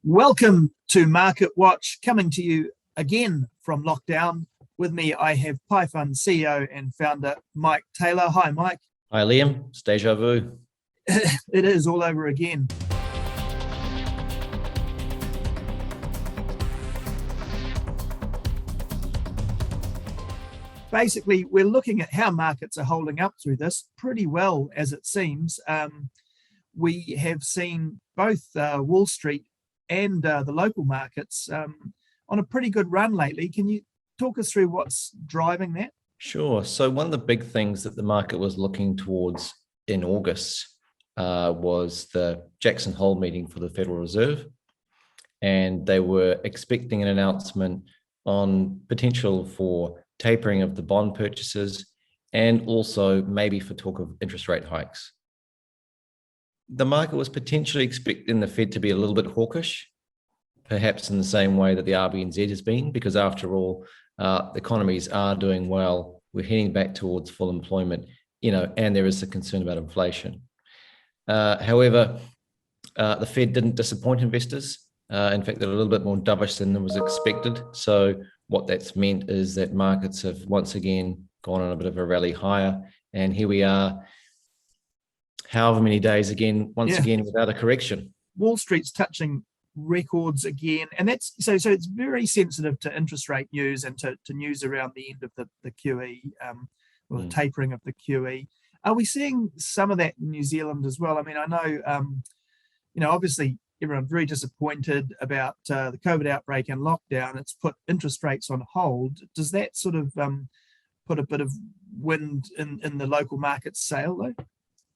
Welcome to Market Watch, coming to you again from lockdown. With me, I have PiFund CEO and founder Mike Taylor. Hi, Mike. Hi, Liam. It's deja vu. It is all over again. Basically, we're looking at how markets are holding up through this pretty well, as it seems. We have seen both Wall Street and the local markets on a pretty good run lately. Can you talk us through what's driving that? Sure. So one of the big things that the market was looking towards in August was the Jackson Hole meeting for the Federal Reserve. And they were expecting an announcement on potential for tapering of the bond purchases and also maybe for talk of interest rate hikes. The market was potentially expecting the Fed to be a little bit hawkish, perhaps in the same way that the RBNZ has been, because after all, the economies are doing well. We're heading back towards full employment, and there is a concern about inflation. However, the Fed didn't disappoint investors. In fact, they're a little bit more dovish than was expected. So what that's meant is that markets have once again gone on a bit of a rally higher. And here we are, however many days again, again, without a correction. Wall Street's touching records again, and that's so it's very sensitive to interest rate news and to news around the end of the QE or the tapering of the QE. Are we seeing some of that in New Zealand as well? I mean, I know, obviously everyone's very disappointed about the COVID outbreak and lockdown. It's put interest rates on hold. Does that sort of put a bit of wind in the local market's sail, though?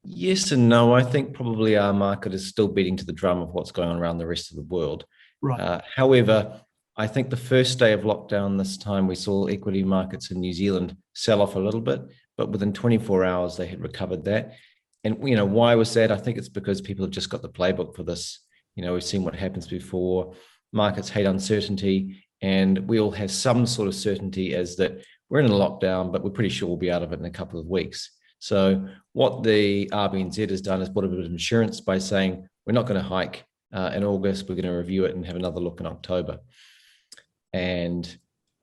Yes and no. I think probably our market is still beating to the drum of what's going on around the rest of the world. Right. However, I think the first day of lockdown this time, we saw equity markets in New Zealand sell off a little bit, but within 24 hours, they had recovered that. And, why was that? I think it's because people have just got the playbook for this. We've seen what happens before. Markets hate uncertainty, and we all have some sort of certainty as that we're in a lockdown, but we're pretty sure we'll be out of it in a couple of weeks. So what the RBNZ has done is put a bit of insurance by saying, we're not going to hike in August, we're going to review it and have another look in October. And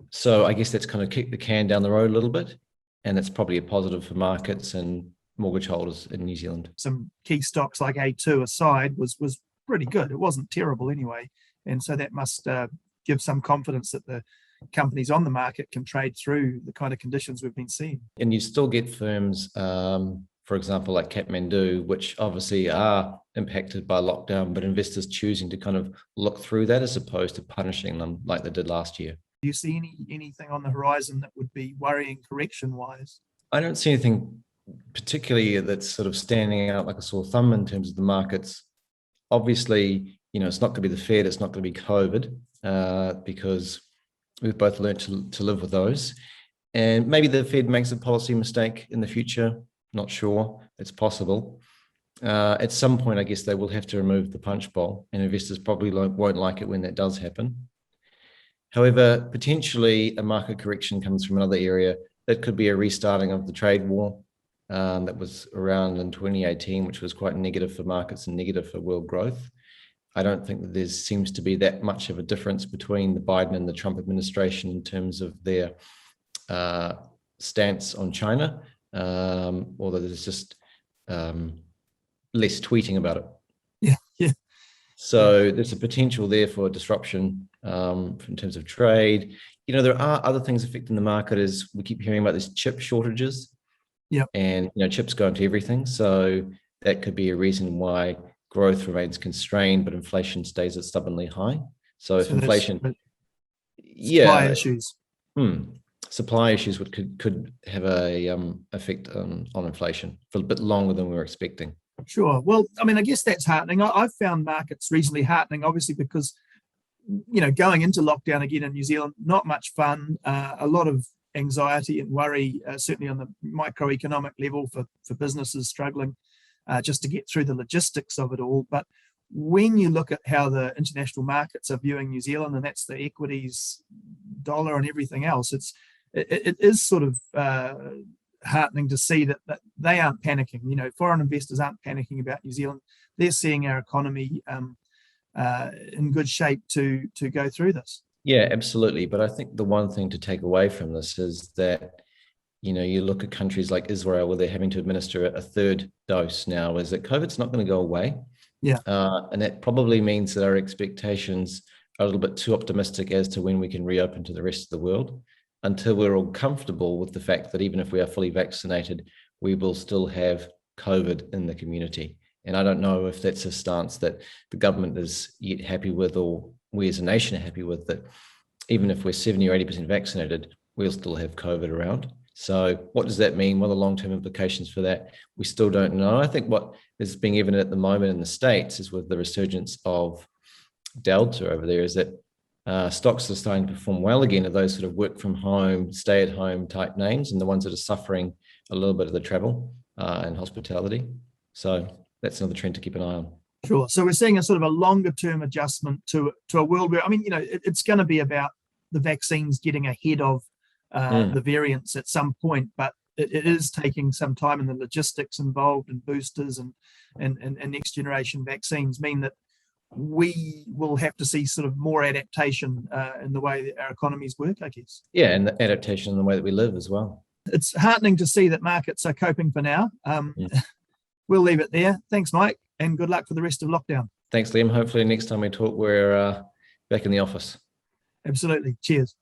so I guess that's kind of kicked the can down the road a little bit. And that's probably a positive for markets and mortgage holders in New Zealand. Some key stocks like A2 aside was pretty good. It wasn't terrible anyway. And so that must give some confidence that the companies on the market can trade through the kind of conditions we've been seeing. And you still get firms, for example, like Kathmandu, which obviously are impacted by lockdown, but investors choosing to kind of look through that as opposed to punishing them like they did last year. Do you see anything on the horizon that would be worrying correction-wise? I don't see anything particularly that's sort of standing out like a sore thumb in terms of the markets. Obviously, it's not going to be the Fed, it's not going to be COVID, because we've both learned to live with those. And maybe the Fed makes a policy mistake in the future. Not sure. It's possible. At some point, I guess they will have to remove the punch bowl, and investors probably won't like it when that does happen. However, potentially a market correction comes from another area. That could be a restarting of the trade war that was around in 2018, which was quite negative for markets and negative for world growth. I don't think that there seems to be that much of a difference between the Biden and the Trump administration in terms of their stance on China, although there's just less tweeting about it. Yeah. So there's a potential there for disruption in terms of trade. There are other things affecting the market as we keep hearing about these chip shortages. Yeah. And, chips go into everything. So that could be a reason why growth remains constrained, but inflation stays at stubbornly high. So if inflation, supply issues, supply issues could have a effect on inflation for a bit longer than we were expecting. Sure. Well, I mean, I guess that's heartening. I've found markets reasonably heartening, obviously, because going into lockdown again in New Zealand, not much fun. A lot of anxiety and worry, certainly on the microeconomic level for businesses struggling just to get through the logistics of it all. But when you look at how the international markets are viewing New Zealand, and that's the equities, dollar, and everything else, it is sort of heartening to see that they aren't panicking. Foreign investors aren't panicking about New Zealand. They're seeing our economy in good shape to go through this. Yeah, absolutely. But I think the one thing to take away from this is that, you look at countries like Israel where they're having to administer a third dose now, is that COVID's not going to go away. Yeah. And that probably means that our expectations are a little bit too optimistic as to when we can reopen to the rest of the world, until we're all comfortable with the fact that even if we are fully vaccinated, we will still have COVID in the community. And I don't know if that's a stance that the government is yet happy with, or we as a nation are happy with, that even if we're 70 or 80% vaccinated, we'll still have COVID around. So what does that mean? What are the long-term implications for that? We still don't know. I think what is being evident at the moment in the States is with the resurgence of Delta over there, is that stocks are starting to perform well again of those sort of work from home, stay at home type names, and the ones that are suffering a little bit of the travel and hospitality. So that's another trend to keep an eye on. Sure. So we're seeing a sort of a longer term adjustment to a world where, it's going to be about the vaccines getting ahead of the variants at some point, but it is taking some time, and the logistics involved in boosters and next generation vaccines mean that we will have to see sort of more adaptation in the way that our economies work, I guess. Yeah, and the adaptation in the way that we live as well. It's heartening to see that markets are coping for now. We'll leave it there. Thanks, Mike, and good luck for the rest of lockdown. Thanks, Liam. Hopefully next time we talk, we're back in the office. Absolutely. Cheers.